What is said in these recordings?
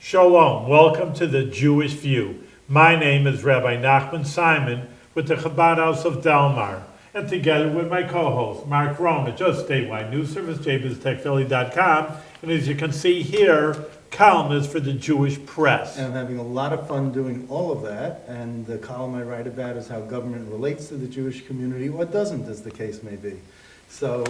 Shalom, welcome to the Jewish View. My name is Rabbi Nachman Simon with the Chabad House of Delmar, and together with my co-host, Mark Rome at Just Statewide News Service, jbiztechphilly.com, and as you can see here, columnist for the Jewish Press. And I'm having a lot of fun doing all of that, and the column I write about is how government relates to the Jewish community, or doesn't, as the case may be. So,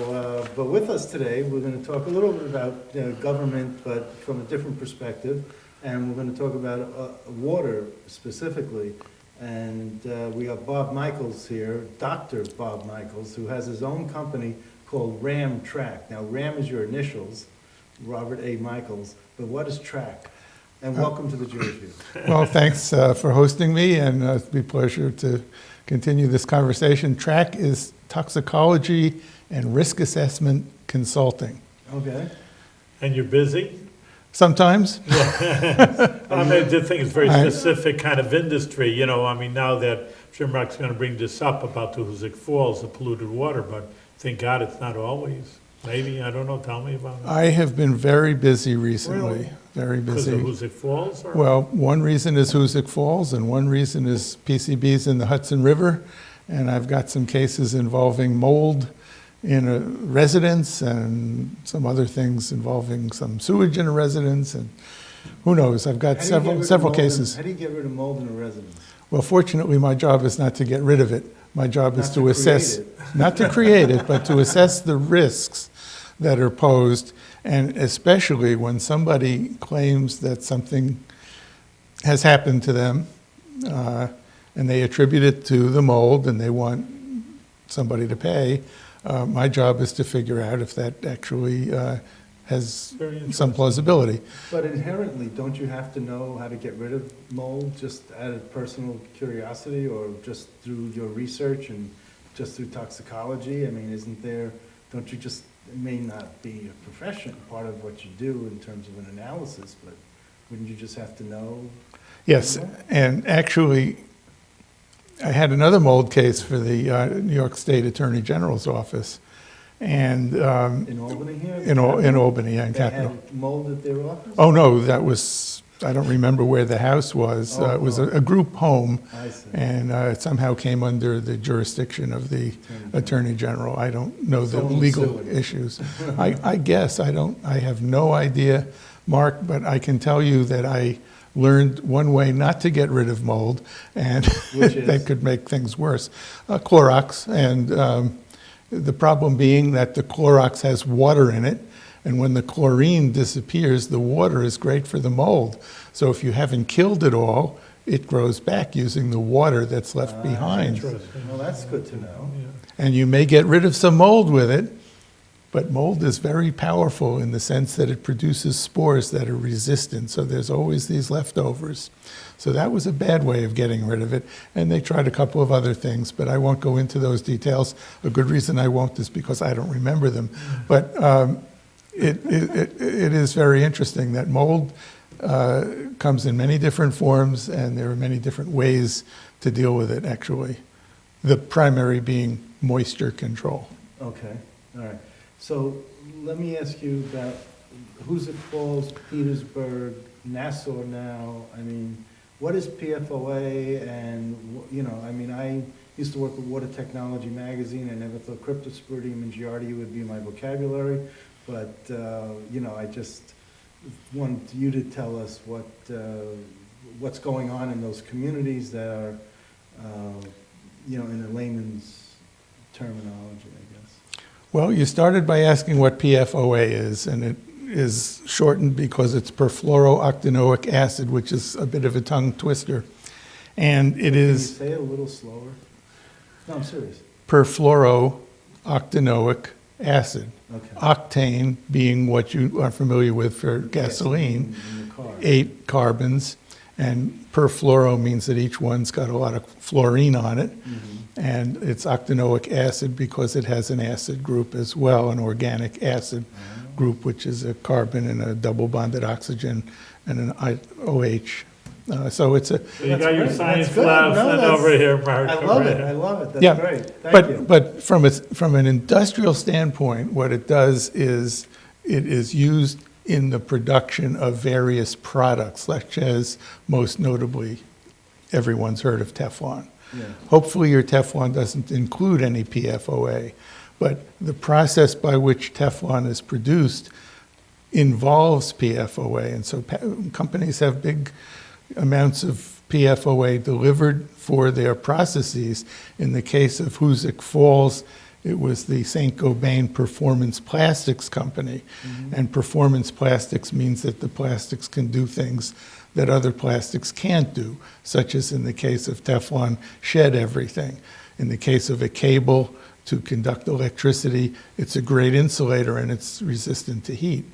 but with us today, we're going to talk a little bit about government, but from a different perspective, and we're going to talk about water specifically. And we have Bob Michaels here, Dr. Bob Michaels, who has his own company called TRAC. Now, RAM is your initials, Robert A. Michaels, but what is TRAC? And welcome to the Jewish View. Well, thanks for hosting me, and it's a pleasure to continue this conversation. TRAC is toxicology and risk assessment consulting. Okay. And you're busy? Sometimes. I mean, the thing is very specific kind of industry, you know, I mean, now that, I'm sure Mark's going to bring this up about the Hoosick Falls, the polluted water, but thank God it's not always. Maybe, I don't know, tell me about it. I have been very busy recently, Really? very Because of busy. Hoosick Falls? Or? Well, one reason is Hoosick Falls, and one reason is PCBs in the Hudson River, and I've got some cases involving mold in a residence and some other things involving some sewage in a residence, and who knows, I've got several cases. How do you get rid of mold in a residence? Well, fortunately, my job is not to get rid of it. My job is Not to to assess, create it. not to create it, but to assess the risks that are posed, and especially when somebody claims that something has happened to them, and they attribute it to the mold, and they want somebody to pay. My job is to figure out if that actually has some plausibility. But inherently, don't you have to know how to get rid of mold just out of personal curiosity, or just through your research and just through toxicology? I mean, don't you just, it may not be a profession, part of what you do in terms of an analysis, but wouldn't you just have to know? Yes, and actually, I had another mold case for the New York State Attorney General's office, and In Albany here? in Albany, yeah, in They Capitol. had mold at their office? Oh, no, that was, I don't remember where the house was. It was a group home, I see. and it somehow came under the jurisdiction of the Attorney General. I don't know the Someone legal suing. issues. I guess, I have no idea, Mark, but I can tell you that I learned one way not to get rid of mold, and Which is? that could make things worse. Clorox, and the problem being that the Clorox has water in it, and when the chlorine disappears, the water is great for the mold. So if you haven't killed it all, it grows back using the water that's left behind. Interesting. Well, that's good to know. And you may get rid of some mold with it, but mold is very powerful in the sense that it produces spores that are resistant, so there's always these leftovers. So that was a bad way of getting rid of it, and they tried a couple of other things, but I won't go into those details. A good reason I won't is because I don't remember them. But it is very interesting that mold comes in many different forms, and there are many different ways to deal with it, actually. The primary being moisture control. Okay, all right. So let me ask you about Hoosick Falls, Petersburg, Nassau now. I mean, what is PFOA? And, you know, I mean, I used to work with Water Technology magazine. I never thought cryptosporidium and giardia would be in my vocabulary. But, you know, I just want you to tell us what's going on in those communities that are, you know, in a layman's terminology, I guess. Well, you started by asking what PFOA is, and it is shortened because it's perfluorooctanoic acid, which is a bit of a tongue twister. And it is Can you say it a little slower? No, I'm serious. perfluorooctanoic acid. Okay. Octane being what you are familiar with for gasoline, In the car. 8 carbons, and perfluoro means that each one's got a lot of fluorine on it. And it's octanoic acid because it has an acid group as well, an organic acid group, which is a carbon and a double bonded oxygen and an OH. So it's a, So you got your great. science That's good. lab No, sent that's- over here, Mark. I Go love right it, I ahead. love it, yeah, that's great, thank you. but from an industrial standpoint, what it does is it is used in the production of various products, such as, most notably, everyone's heard of Teflon. Yeah. Hopefully your Teflon doesn't include any PFOA, but the process by which Teflon is produced involves PFOA, and so companies have big amounts of PFOA delivered for their processes. In the case of Hoosick Falls, it was the St. Gobain Performance Plastics Company. And performance plastics means that the plastics can do things that other plastics can't do, such as in the case of Teflon, shed everything. In the case of a cable to conduct electricity, it's a great insulator and it's resistant to heat.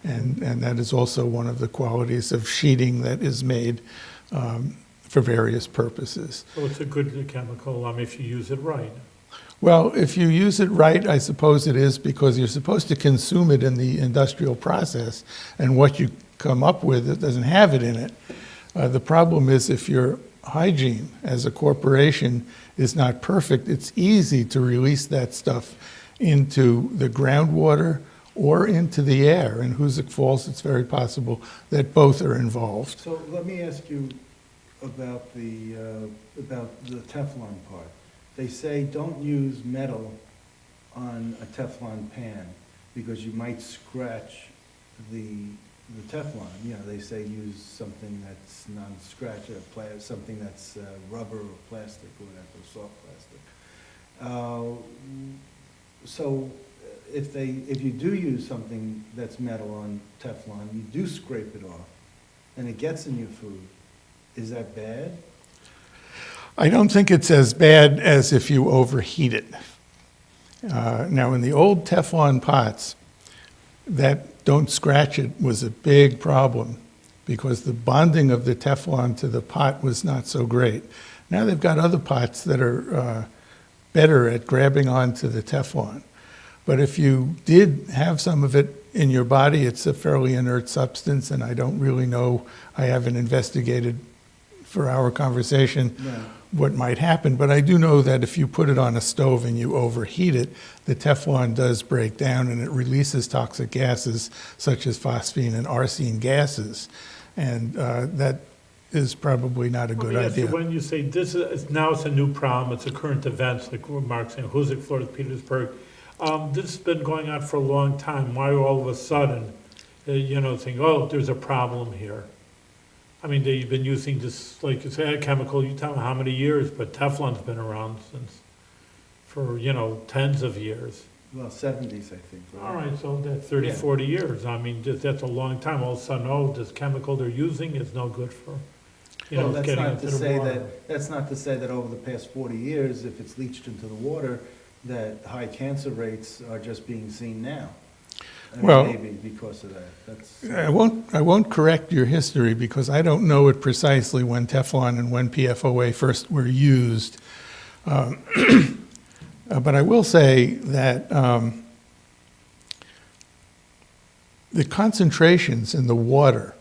And that is also one of the qualities of sheeting that is made for various purposes. So it's a good chemical, if you use it right. Well, if you use it right, I suppose it is, because you're supposed to consume it in the industrial process, and what you come up with, it doesn't have it in it. The problem is if your hygiene as a corporation is not perfect, it's easy to release that stuff into the groundwater or into the air. In Hoosick Falls, it's very possible that both are involved. So let me ask you about the Teflon part. They say don't use metal on a Teflon pan because you might scratch the Teflon. They say use something that's non-scratch, something that's rubber or plastic or whatever, soft plastic. So if you do use something that's metal on Teflon, you do scrape it off, and it gets in your food. Is that bad? I don't think it's as bad as if you overheat it. Now, in the old Teflon pots, that don't scratch it was a big problem because the bonding of the Teflon to the pot was not so great. Now they've got other pots that are better at grabbing onto the Teflon. But if you did have some of it in your body, it's a fairly inert substance, and I don't really know, I haven't investigated for our conversation what might happen, but I do know that if you put it on a stove and you overheat it, the Teflon does break down and it releases toxic gases such as phosphine and arsine gases, and that is probably not a good idea. When you say this is now it's a new problem, it's a current event, like what Mark's saying, Hoosick, Florida, Petersburg. This has been going on for a long time. Why all of a sudden, saying, oh, there's a problem here? They've been using this, like you say, a chemical, you tell me how many years, but Teflon's been around for tens of years. Well, 70s, I think. Right? All right, so that's 30, 40 years. That's a long time. All of a sudden, oh, this chemical they're using is no good for, well, getting into the water. That's not to say that over the past 40 years, if it's leached into the water, that high cancer rates are just being seen now. Well, maybe because of that. I won't correct your history because I don't know it precisely when Teflon and when PFOA first were used. But I will say that the concentrations in the water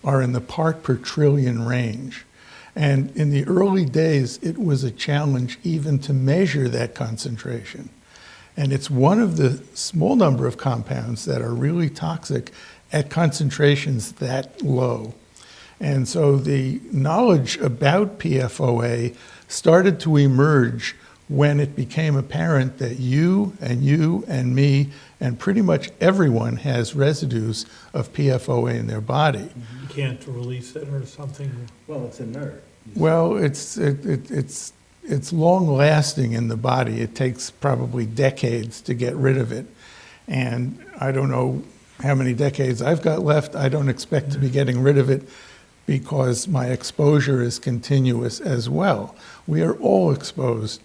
are in the part per trillion range. And in the early days, it was a challenge even to measure that concentration. And it's one of the small number of compounds that are really toxic at concentrations that low. And so the knowledge about PFOA started to emerge when it became apparent that you and me and pretty much everyone has residues of PFOA in their body. You can't release it or something? Well, it's inert. Well, it's long-lasting in the body. It takes probably decades to get rid of it. And I don't know how many decades I've got left. I don't expect to be getting rid of it because my exposure is continuous as well. We are all exposed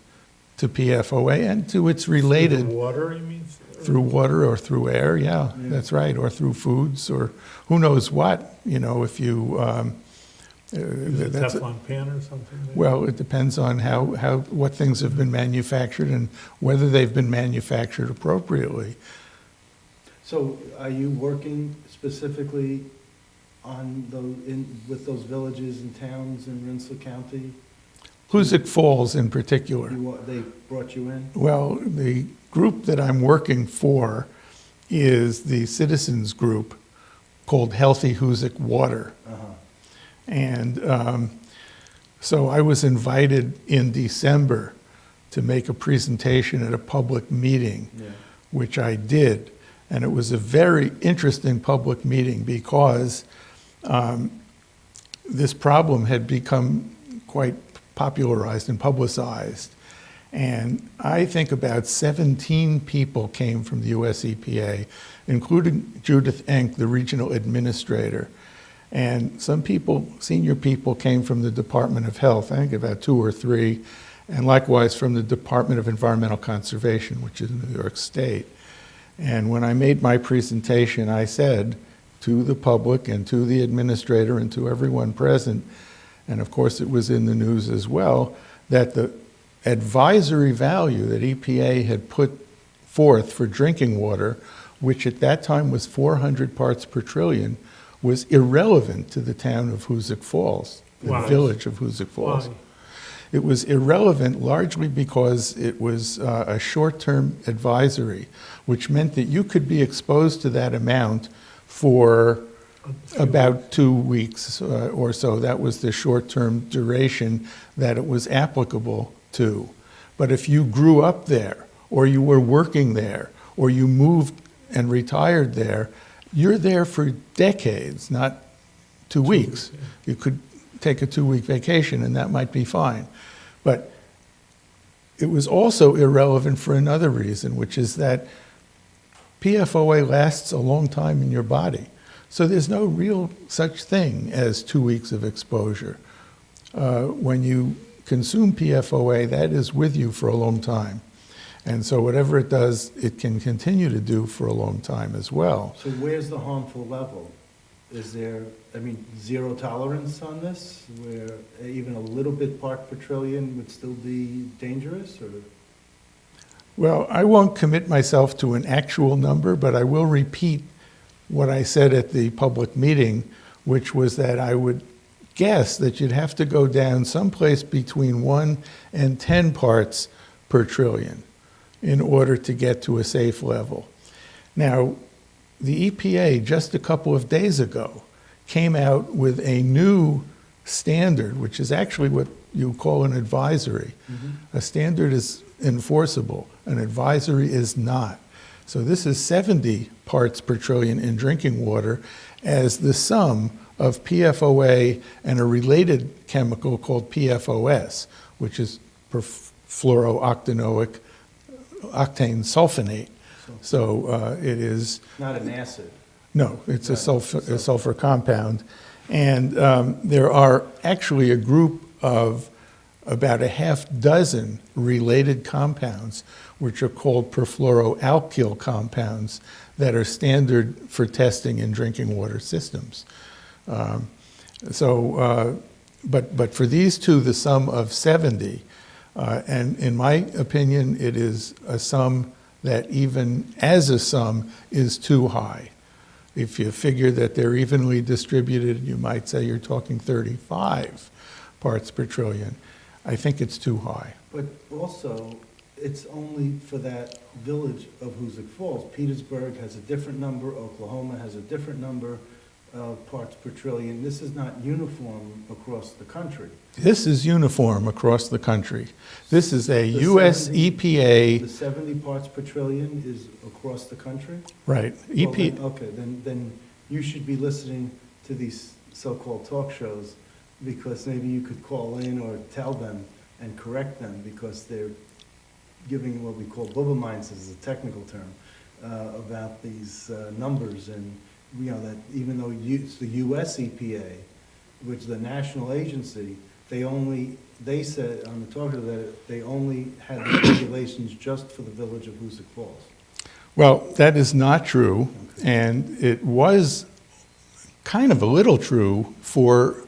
to PFOA and to its related... Through water, you mean? Through water or through air, yeah, that's right, or through foods or who knows what, if you... Is it a Teflon pan or something? Maybe? Well, it depends on what things have been manufactured and whether they've been manufactured appropriately. So are you working specifically with those villages and towns in Rensselaer County? Hoosick Falls in particular. They brought you in? Well, the group that I'm working for is the citizens group called Healthy Hoosick Water. And so I was invited in December to make a presentation at a public meeting, which I did. And it was a very interesting public meeting because this problem had become quite popularized and publicized. And I think about 17 people came from the US EPA, including Judith Enck, the regional administrator. And some people, senior people, came from the Department of Health, I think about 2 or 3, and likewise from the Department of Environmental Conservation, which is in New York State. And when I made my presentation, I said to the public and to the administrator and to everyone present, and of course it was in the news as well, that the advisory value that EPA had put forth for drinking water, which at that time was 400 parts per trillion, was irrelevant to the town of Hoosick Falls, the Why? village of Hoosick Falls. Why? It was irrelevant largely because it was a short-term advisory, which meant that you could be exposed to that amount for about 2 weeks or so. That was the short-term duration that it was applicable to. But if you grew up there, or you were working there, or you moved and retired there, you're there for decades, not 2 weeks. You could take a 2-week vacation and that might be fine. But it was also irrelevant for another reason, which is that PFOA lasts a long time in your body. So there's no real such thing as 2 weeks of exposure. When you consume PFOA, that is with you for a long time. And so whatever it does, it can continue to do for a long time as well. So where's the harmful level? Is there, zero tolerance on this, where even a little bit part per trillion would still be dangerous, or? Well, I won't commit myself to an actual number, but I will repeat what I said at the public meeting, which was that I would guess that you'd have to go down someplace between 1 and 10 parts per trillion in order to get to a safe level. Now, the EPA just a couple of days ago came out with a new standard, which is actually what you call an advisory. A standard is enforceable, an advisory is not. So this is 70 parts per trillion in drinking water as the sum of PFOA and a related chemical called PFOS, which is perfluorooctanoic octane sulfonate. So it is... Not an acid. No, it's a sulfur compound. And there are actually a group of about a half dozen related compounds, which are called perfluoroalkyl compounds, that are standard for testing in drinking water systems. But for these two, the sum of 70, and in my opinion, it is a sum that even as a sum is too high. If you figure that they're evenly distributed, you might say you're talking 35 parts per trillion. I think it's too high. But also, it's only for that village of Hoosick Falls. Petersburg has a different number, Oklahoma has a different number of parts per trillion. This is not uniform across the country. This is uniform across the country. This is a US 70 EPA... The 70 parts per trillion is across the country? Right. Well, then you should be listening to these so-called talk shows, because maybe you could call in or tell them and correct them, because they're giving what we call bubble mines, as a technical term, about these numbers. And that even though it's the US EPA, which is the national agency, they said on the talk show that they only had the regulations just for the village of Hoosick Falls. Well, that is not true, and it was kind of a little true for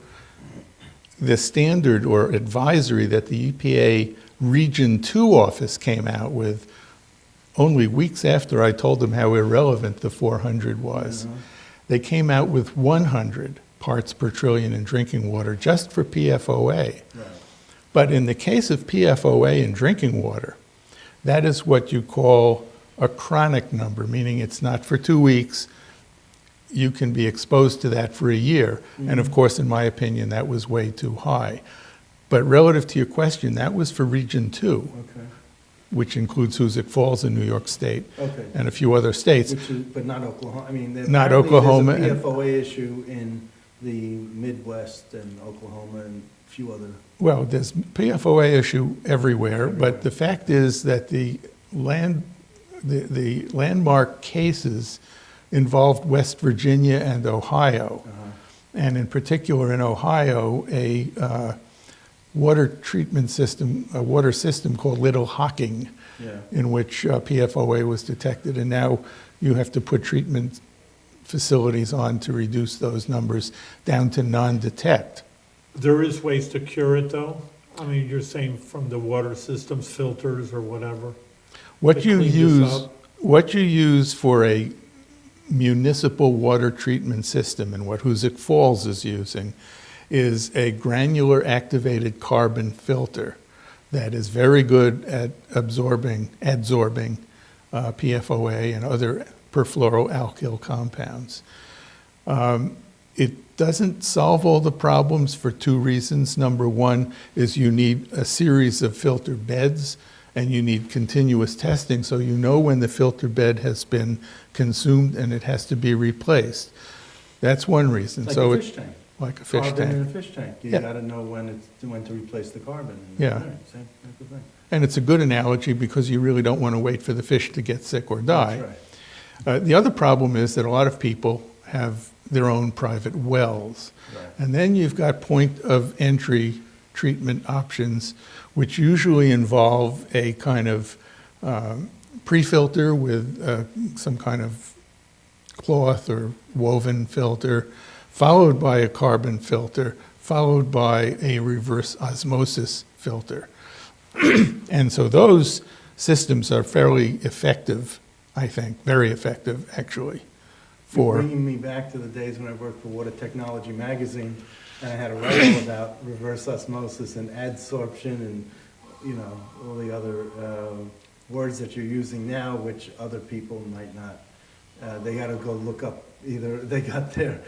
the standard or advisory that the EPA Region 2 office came out with only weeks after I told them how irrelevant the 400 was. They came out with 100 parts per trillion in drinking water just for PFOA. Right. But in the case of PFOA in drinking water, that is what you call a chronic number, meaning it's not for 2 weeks. you can be exposed to that for a year. And of course, in my opinion, that was way too high. But relative to your question, that was for Region 2, Okay, which includes Hoosick Falls in New York State okay. and a few other states. Which is, but not Oklahoma, I mean, Not apparently Oklahoma there's a and- PFOA issue in the Midwest and Oklahoma and a few other, Well, there's PFOA issue everywhere, but the fact is that the landmark cases involved West Virginia and Ohio. And in particular in Ohio, a water treatment system, a water system called Little Hocking, yeah. in which PFOA was detected. And now you have to put treatment facilities on to reduce those numbers down to non-detect. There is ways to cure it, though? I mean, you're saying from the water systems, filters or whatever? What To you clean this use, up? what you use for a municipal water treatment system, and what Hoosick Falls is using, is a granular activated carbon filter that is very good at adsorbing PFOA and other perfluoroalkyl compounds. It doesn't solve all the problems for two reasons. Number one is you need a series of filter beds, and you need continuous testing so you know when the filter bed has been consumed and it has to be replaced. That's one reason. Like So a it- fish tank. Like a fish Carbon in tank. a fish tank. You Yeah. gotta know when to replace the carbon. Yeah. All right, same type of thing. And it's a good analogy because you really don't want to wait for the fish to get sick or die. That's right. The other problem is that a lot of people have their own private wells. Right. And then you've got point of entry treatment options, which usually involve a kind of pre-filter with some kind of cloth or woven filter, followed by a carbon filter, followed by a reverse osmosis filter. And so those systems are fairly effective, I think, very effective, actually, You're for, bringing me back to the days when I worked for Water Technology Magazine, and I had a write all about reverse osmosis and adsorption and, you know, all the other words that you're using now, which other people might not. They gotta go look up, either they got their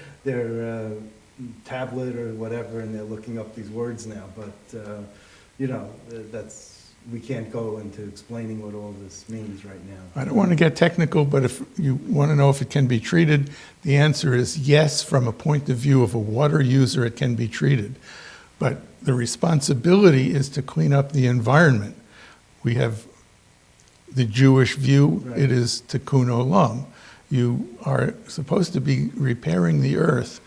tablet or whatever, and they're looking up these words now, but, you know, we can't go into explaining what all this means right now. I don't want to get technical, but if you want to know if it can be treated, the answer is yes, from a point of view of a water user, it can be treated. But the responsibility is to clean up the environment. We have the Jewish view, Right. it is tikkun olam. You are supposed to be repairing the earth,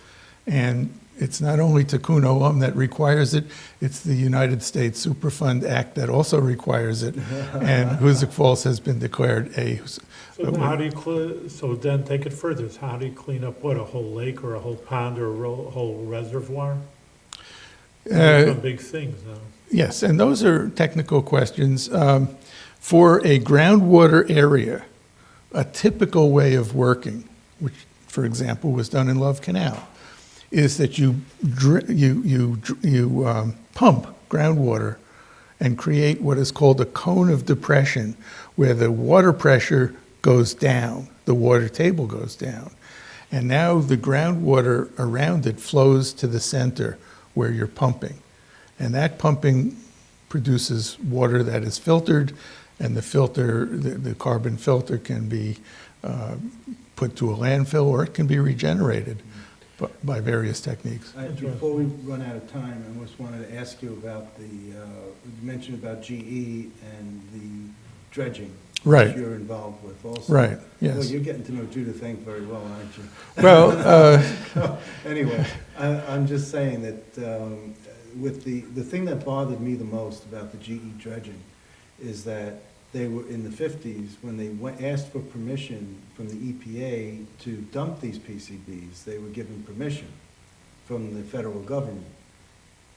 and it's not only tikkun olam that requires it, it's the United States Superfund Act that also requires it. And Hoosick Falls has been declared a, So how do you so then take it further, so how do you clean up what, a whole lake or a whole pond or a whole reservoir? Those are big things now. yes, and those are technical questions. For a groundwater area, a typical way of working, which, for example, was done in Love Canal, is that you pump groundwater and create what is called a cone of depression, where the water pressure goes down, the water table goes down. And now the groundwater around it flows to the center where you're pumping. And that pumping produces water that is filtered, and the filter, the carbon filter can be put to a landfill, or it can be regenerated by various techniques. Before we run out of time, I just wanted to ask you about you mentioned about GE and the dredging. Right. Which you're involved with also. Right, Well, yes. you're getting to know Judith Ink very well, aren't you? Well, Anyway, I'm just saying that with the thing that bothered me the most about the GE dredging is that they were in the 50s, when they asked for permission from the EPA to dump these PCBs, they were given permission from the federal government.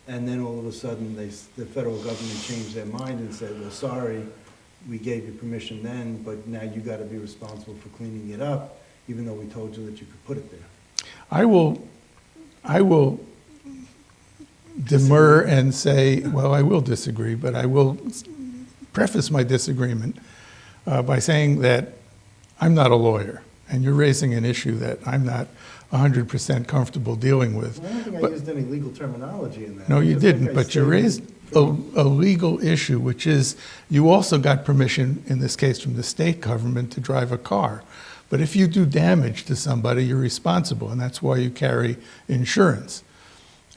And then all of a sudden, the federal government changed their mind and said, well, sorry, we gave you permission then, but now you got to be responsible for cleaning it up, even though we told you that you could put it there. I will demur and say, well, I will disagree, but I will preface my disagreement by saying that I'm not a lawyer, and you're raising an issue that I'm not 100% comfortable dealing with. I don't think I But- used any legal terminology in that. No, you I just think didn't, I but you stated raised a legal issue, which is you also got permission, in this case from the state government, to drive a car. But if you do damage to somebody, you're responsible, and that's why you carry insurance.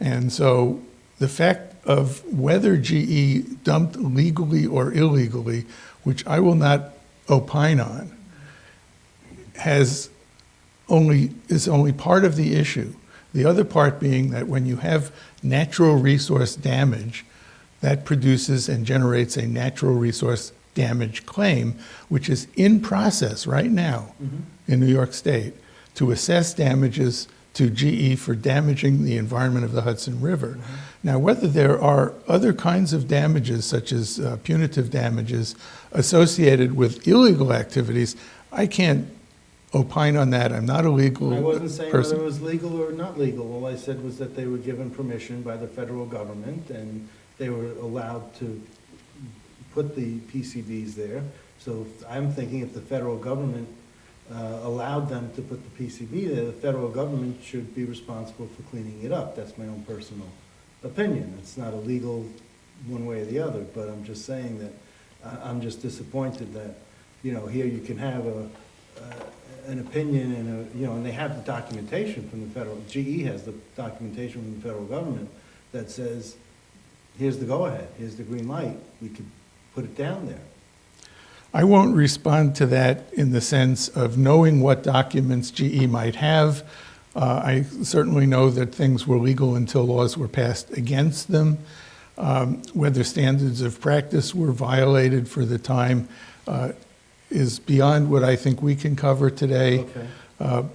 And so the fact of whether GE dumped legally or illegally, which I will not opine on, is only part of the issue. The other part being that when you have natural resource damage, that produces and generates a natural resource damage claim, which is in process right now in New York State to assess damages to GE for damaging the environment of the Hudson River. Now, whether there are other kinds of damages, such as punitive damages, associated with illegal activities, I can't opine on that. I'm not a legal I wasn't saying person. whether it was legal or not legal. All I said was that they were given permission by the federal government, and they were allowed to put the PCBs there. So I'm thinking if the federal government allowed them to put the PCB there, the federal government should be responsible for cleaning it up. That's my own personal opinion. It's not illegal one way or the other, but I'm just saying that I'm just disappointed that, here you can have an opinion and they have the documentation from the federal, GE has the documentation from the federal government that says, here's the go-ahead, here's the green light, we could put it down there. I won't respond to that in the sense of knowing what documents GE might have. I certainly know that things were legal until laws were passed against them. Whether standards of practice were violated for the time is beyond what I think we can cover today. Okay.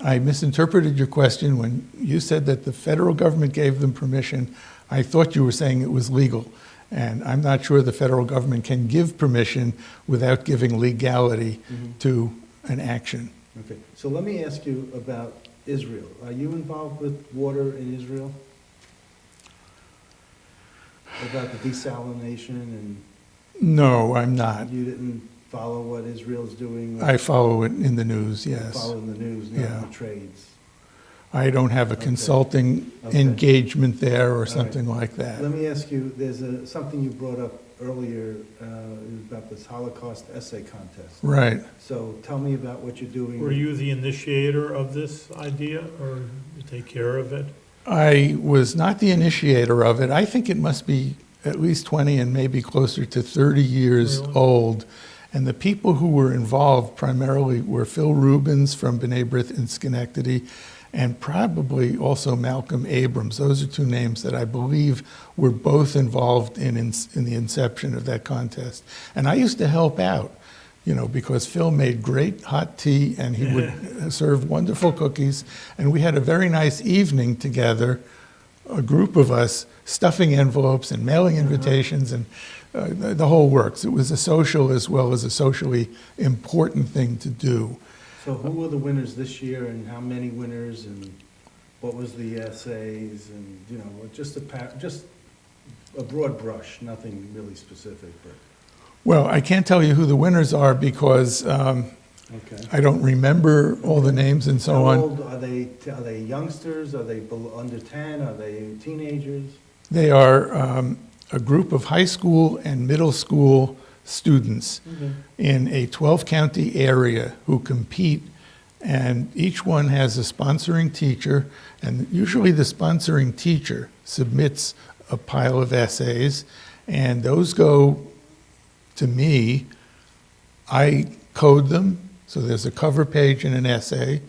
I misinterpreted your question when you said that the federal government gave them permission. I thought you were saying it was legal. And I'm not sure the federal government can give permission without giving legality to an action. Okay, so let me ask you about Israel. Are you involved with water in Israel? About the desalination, and No, I'm not. you didn't follow what Israel's doing? I follow it in the news, yes. Follow in the news, Yeah. not the trades. I don't have a consulting Okay. engagement there or right. something like that. Let me ask you, there's something you brought up earlier about this Holocaust essay contest. Right. So tell me about what you're doing. Were you the initiator of this idea, or you take care of it? I was not the initiator of it. I think it must be at least 20 and maybe closer to 30 years Really? old. And the people who were involved primarily were Phil Rubens from B'nai B'rith in Schenectady, and probably also Malcolm Abrams. Those are two names that I believe were both involved in the inception of that contest. And I used to help out, because Phil made great hot tea and he would serve wonderful cookies. And we had a very nice evening together, a group of us stuffing envelopes and mailing invitations and the whole works. It was a social as well as a socially important thing to do. So who were the winners this year, and how many winners, and what was the essays, and, just a broad brush, nothing really specific, but, Well, I can't tell you who the winners are because okay. I don't remember all the names and so How on. old are they youngsters, are they under 10, are they teenagers? They are a group of high school and middle school students in a 12-county area who compete, and each one has a sponsoring teacher, and usually the sponsoring teacher submits a pile of essays, and those go to me. I code them, so there's a cover page and an essay.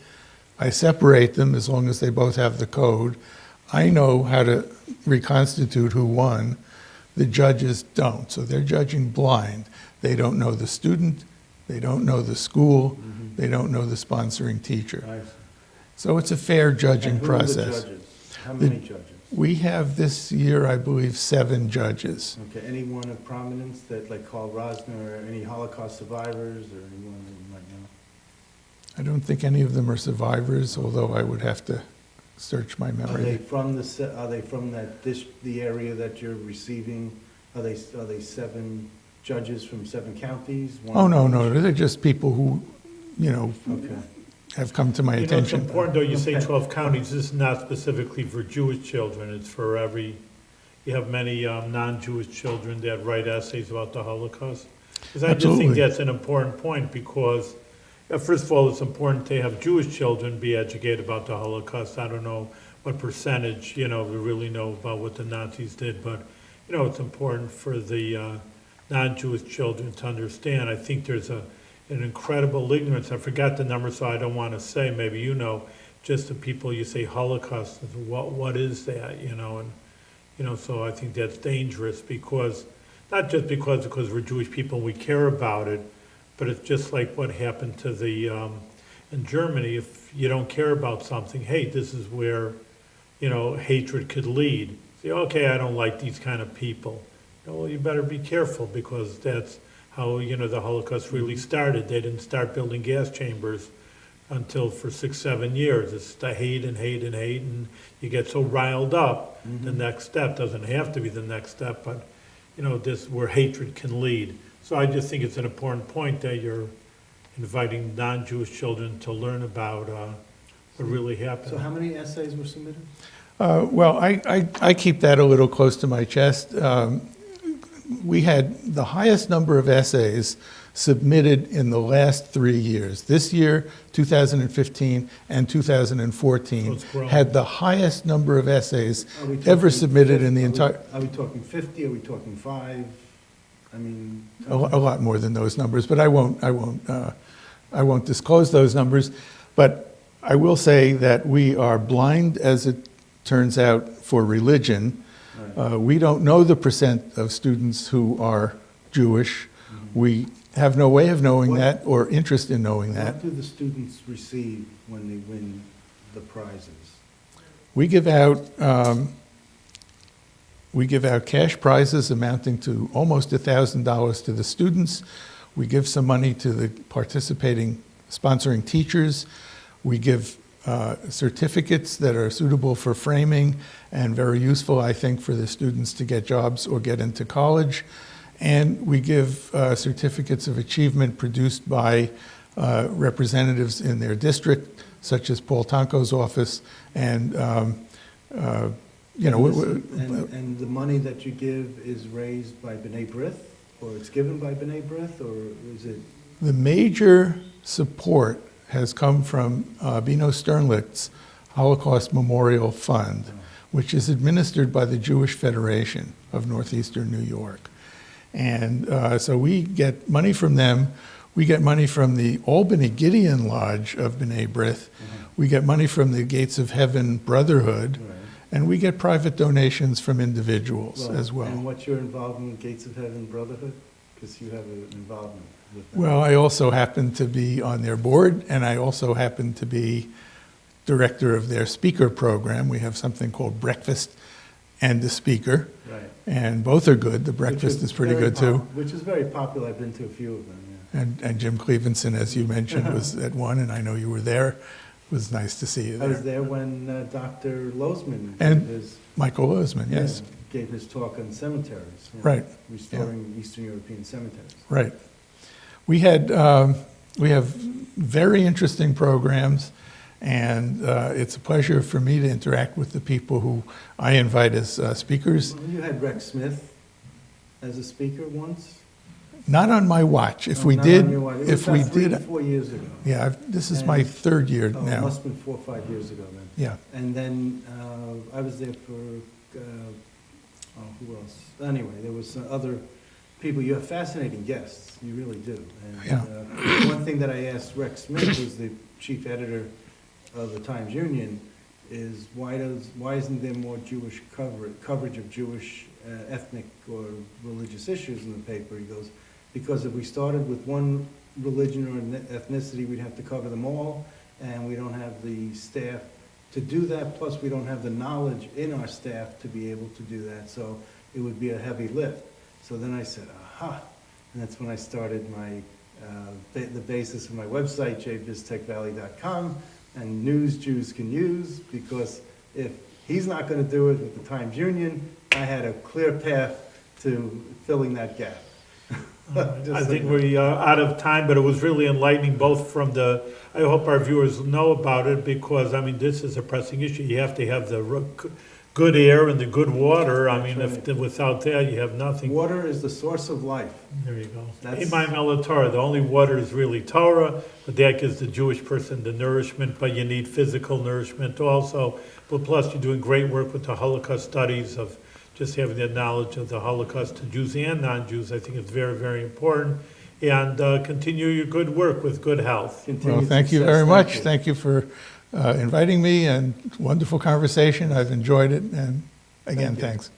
I separate them as long as they both have the code. I know how to reconstitute who won. The judges don't, so they're judging blind. They don't know the student, they don't know the school, they don't know the sponsoring teacher. I see. So it's a fair judging And who are the process. judges? How many judges? We have this year, I believe, 7 judges. Okay, anyone of prominence that, like Carl Rosner, or any Holocaust survivors, or anyone that you might know? I don't think any of them are survivors, although I would have to search my Are they memory. from the area that you're receiving? Are they 7 judges from 7 counties? Oh, no, they're just people who, Okay, have come to my You know, it's attention. important, though, you say Okay. 12 counties, this is not specifically for Jewish children, it's for you have many non-Jewish children that write essays about the Holocaust. Because I just think Absolutely. that's an important point, because, first of all, it's important to have Jewish children be educated about the Holocaust. I don't know what percentage, we really know about what the Nazis did, but, it's important for the non-Jewish children to understand. I think there's an incredible ignorance. I forgot the number, so I don't want to say, maybe just the people, you say Holocaust, what is that, and, so I think that's dangerous, because, not just because we're Jewish people and we care about it, but it's just like what happened to in Germany. If you don't care about something, hey, this is where, hatred could lead. Say, okay, I don't like these kind of people. Well, you better be careful, because that's how, the Holocaust really started. They didn't start building gas chambers until for 6-7 years. It's the hate and hate and hate, and you get so riled up. The next step doesn't have to be the next step, but, this where hatred can lead. So I just think it's an important point that you're inviting non-Jewish children to learn about what really happened. So how many essays were submitted? Well, I keep that a little close to my chest. We had the highest number of essays submitted in the last 3 years. This year, 2015, and So 2014 it's growing. had the highest number of essays Are we ever talking submitted in the 50? entire. Are we talking 50? Are we talking 5? I mean, A lot more than those numbers, but I won't disclose those numbers. But I will say that we are blind, as it turns out, for religion. right. We don't know the percent of students who are Jewish. We have no way of knowing What- that or interest in knowing that. What do the students receive when they win the prizes? We give out cash prizes amounting to almost $1,000 to the students. We give some money to the participating sponsoring teachers. We give certificates that are suitable for framing and very useful, I think, for the students to get jobs or get into college. And we give certificates of achievement produced by representatives in their district, such as Paul Tonko's office, and And the money that you give is raised by B'nai B'rith, or it's given by B'nai B'rith, or is it? the major support has come from Bino Sternlicht's Holocaust Memorial Fund, which is administered by the Jewish Federation of Northeastern New York. And so we get money from them. We get money from the Albany Gideon Lodge of B'nai B'rith. We get money from the Gates of Heaven Brotherhood. Right. And we get private donations from individuals as well. And what's your involvement with Gates of Heaven Brotherhood? Because you have an involvement with them. Well, I also happen to be on their board, and I also happen to be director of their speaker program. We have something called Breakfast and a Speaker, Right. and both are good. The breakfast is pretty good too. Which is very popular. I've been to a few of them, yeah. And Jim Clevenson, as you mentioned, was at one, and I know you were there. It was nice to see you I was there. there when Dr. Lozman And gave his, Michael Lozman, yes, gave his talk on cemeteries. you know, Right, Restoring Eastern European cemeteries. right. We have very interesting programs, and it's a pleasure for me to interact with the people who I invite as speakers. Well, you had Rex Smith as a speaker once. Not on my watch. If No, we not did, on your watch. It was if we about 3 to did, 4 years ago. yeah, this is my And- third year Oh, it now. must have been 4 or 5 years ago then. Yeah, And then I was there for, who else? Anyway, there was some other people. You have fascinating guests, you really do. And Yeah. one thing that I asked Rex Smith, who's the chief editor of the Times Union, is why isn't there more Jewish coverage of Jewish ethnic or religious issues in the paper? He goes, because if we started with one religion or ethnicity, we'd have to cover them all, and we don't have the staff to do that, plus we don't have the knowledge in our staff to be able to do that, so it would be a heavy lift. So then I said, aha, and that's when I started my, the basis of my website, jbiztechvalley.com, and news Jews can use, because if he's not gonna do it with the Times Union, I had a clear path to filling that gap. I think we're out of time, but it was really enlightening, both from I hope our viewers know about it, because, I mean, this is a pressing issue. You have to have the good air and the good water. I mean, without that, you have nothing. Water is the source of life. There you go. That's- Imam el Torah, the only water is really Torah, but that gives the Jewish person the nourishment, but you need physical nourishment also. But plus, you're doing great work with the Holocaust studies of just having the knowledge of the Holocaust to Jews and non-Jews. I think it's very, very important. And continue your good work with good health. Well, Continued thank you success. very much. you. Thank you for inviting me, and wonderful conversation. I've enjoyed it, and again, Thank you. thanks.